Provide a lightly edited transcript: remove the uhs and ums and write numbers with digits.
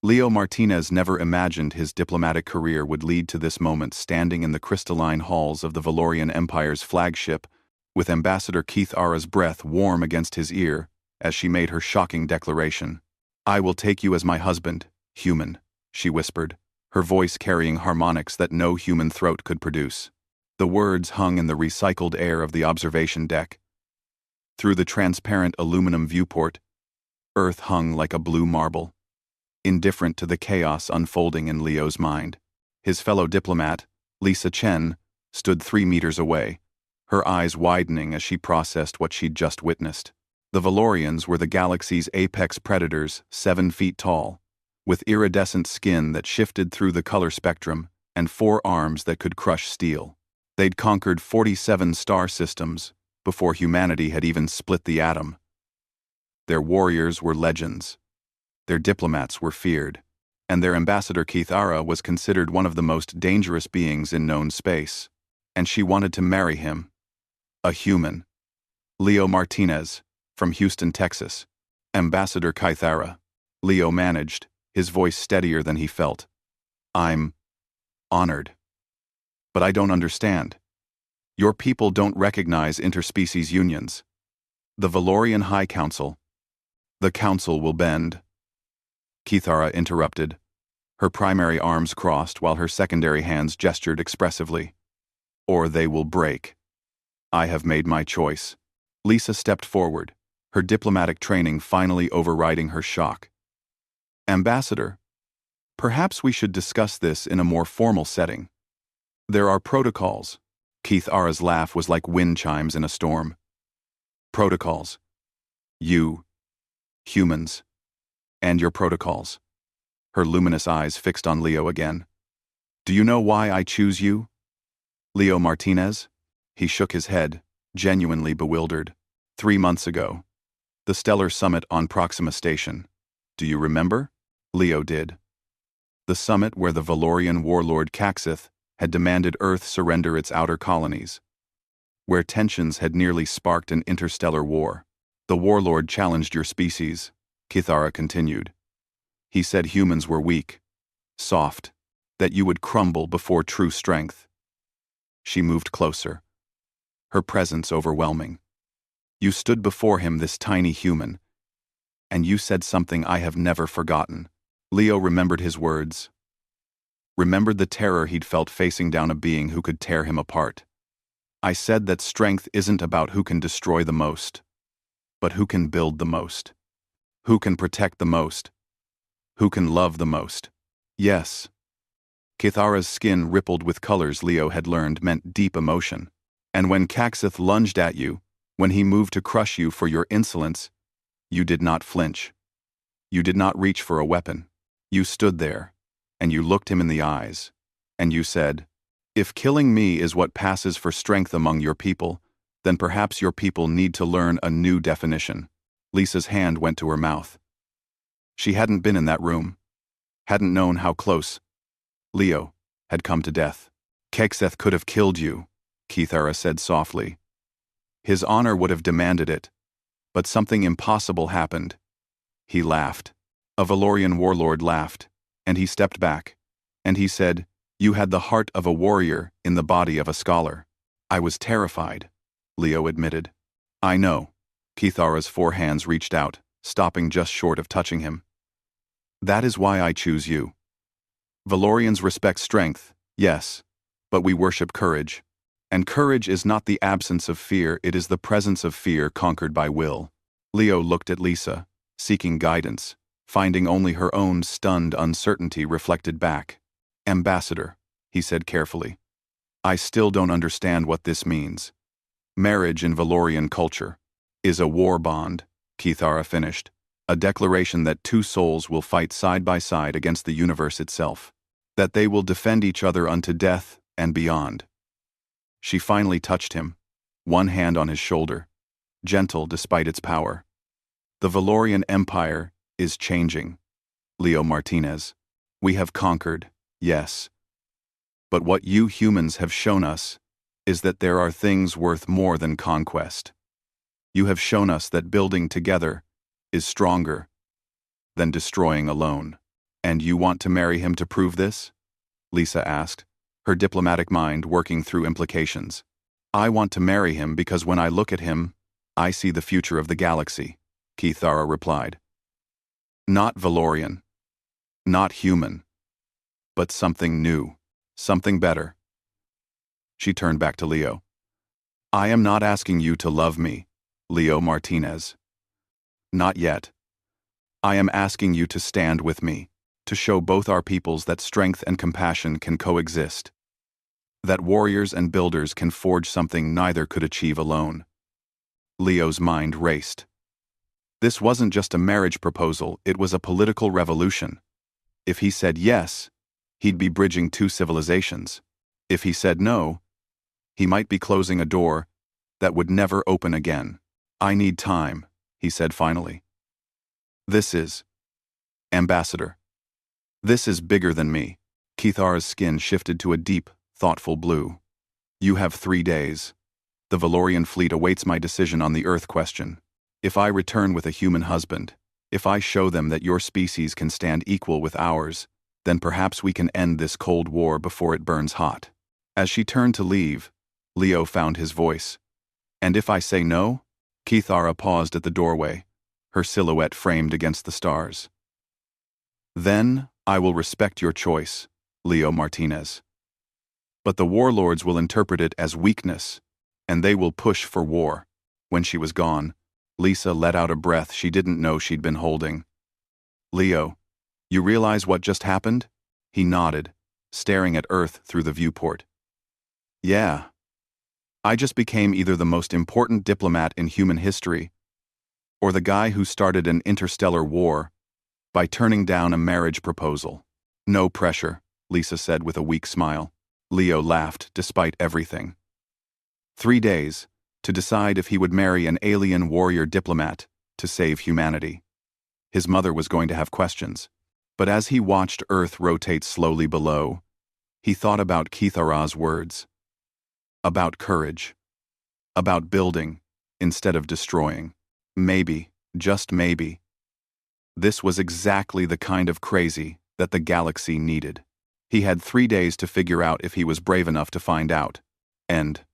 Leo Martinez never imagined his diplomatic career would lead to this moment, standing in the crystalline halls of the Valorian Empire's flagship, with Ambassador Keith Ara's breath warm against his ear as she made her shocking declaration. "I will take you as my husband, human," she whispered, her voice carrying harmonics that no human throat could produce. The words hung in the recycled air of the observation deck. Through the transparent aluminum viewport, Earth hung like a blue marble, indifferent to the chaos unfolding in Leo's mind. His fellow diplomat, Lisa Chen, stood 3 meters away, her eyes widening as she processed what she'd just witnessed. The Valorians were the galaxy's apex predators, 7 feet tall, with iridescent skin that shifted through the color spectrum and 4 arms that could crush steel. They'd conquered 47 star systems before humanity had even split the atom. Their warriors were legends. Their diplomats were feared, and their ambassador Keith Ara was considered one of the most dangerous beings in known space. And she wanted to marry him. A human. Leo Martinez, from Houston, Texas. Ambassador Keith Ara. Leo managed, his voice steadier than he felt. "I'm honored. But I don't understand. Your people don't recognize interspecies unions. The Valorian High Council. The Council will bend." Keith Ara interrupted, her primary arms crossed while her secondary hands gestured expressively. "Or they will break. I have made my choice." Lisa stepped forward, her diplomatic training finally overriding her shock. "Ambassador, perhaps we should discuss this in a more formal setting. There are protocols." Keith Ara's laugh was like wind chimes in a storm. "Protocols. You, humans, and your protocols." Her luminous eyes fixed on Leo again. "Do you know why I choose you, Leo Martinez?" He shook his head, genuinely bewildered. 3 months ago. The Stellar Summit on Proxima Station. Do you remember? Leo did. The summit where the Valorian warlord Caxith had demanded Earth surrender its outer colonies. Where tensions had nearly sparked an interstellar war. "The warlord challenged your species," Keith Ara continued. "He said humans were weak, soft, that you would crumble before true strength." She moved closer, her presence overwhelming. "You stood before him, this tiny human, and you said something I have never forgotten." Leo remembered his words. Remembered the terror he'd felt facing down a being who could tear him apart. "I said that strength isn't about who can destroy the most, but who can build the most. Who can protect the most. Who can love the most." Yes. Keith Ara's skin rippled with colors Leo had learned meant deep emotion. "And when Caxith lunged at you, when he moved to crush you for your insolence, you did not flinch. You did not reach for a weapon. You stood there, and you looked him in the eyes, and you said, 'If killing me is what passes for strength among your people, then perhaps your people need to learn a new definition.'" Lisa's hand went to her mouth. She hadn't been in that room, hadn't known how close Leo had come to death. "Caxith could have killed you," Keith Ara said softly. "His honor would have demanded it, but something impossible happened." He laughed. A Valorian warlord laughed, and he stepped back, and he said, "You had the heart of a warrior in the body of a scholar." "I was terrified," Leo admitted. "I know." Keith Ara's 4 hands reached out, stopping just short of touching him. "That is why I choose you. Valorians respect strength, yes, but we worship courage. And courage is not the absence of fear, it is the presence of fear conquered by will." Leo looked at Lisa, seeking guidance, finding only her own stunned uncertainty reflected back. "Ambassador," he said carefully, "I still don't understand what this means. Marriage in Valorian culture is a war bond," Keith Ara finished, "a declaration that 2 souls will fight side by side against the universe itself, that they will defend each other unto death and beyond." She finally touched him, one hand on his shoulder, gentle despite its power. "The Valorian Empire is changing, Leo Martinez. We have conquered, yes. But what you humans have shown us is that there are things worth more than conquest. You have shown us that building together is stronger than destroying alone. And you want to marry him to prove this? Lisa asked, her diplomatic mind working through implications. I want to marry him because when I look at him, I see the future of the galaxy, Kithara replied. Not Valorian. Not human. But something new. Something better. She turned back to Leo. I am not asking you to love me, Leo Martinez. Not yet. I am asking you to stand with me, to show both our peoples that strength and compassion can coexist. That warriors and builders can forge something neither could achieve alone. Leo's mind raced. This wasn't just a marriage proposal, it was a political revolution. If he said yes, he'd be bridging two civilizations. If he said no, he might be closing a door that would never open again. I need time, he said finally. This is Ambassador. This is bigger than me. Kithara's skin shifted to a deep, thoughtful blue. You have 3 days. The Valorian fleet awaits my decision on the Earth question. If I return with a human husband, if I show them that your species can stand equal with ours, then perhaps we can end this Cold War before it burns hot. As she turned to leave, Leo found his voice. And if I say no? Kithara paused at the doorway, her silhouette framed against the stars. Then I will respect your choice, Leo Martinez. But the warlords will interpret it as weakness, and they will push for war. When she was gone, Lisa let out a breath she didn't know she'd been holding. Leo, you realize what just happened? He nodded, staring at Earth through the viewport. Yeah. I just became either the most important diplomat in human history, or the guy who started an interstellar war by turning down a marriage proposal. No pressure, Lisa said with a weak smile. Leo laughed despite everything. 3 days, to decide if he would marry an alien warrior diplomat to save humanity. His mother was going to have questions, but as he watched Earth rotate slowly below, he thought about Kithara's words. About courage. About building, instead of destroying. Maybe, just maybe. This was exactly the kind of crazy that the galaxy needed. He had 3 days to figure out if he was brave enough to find out. And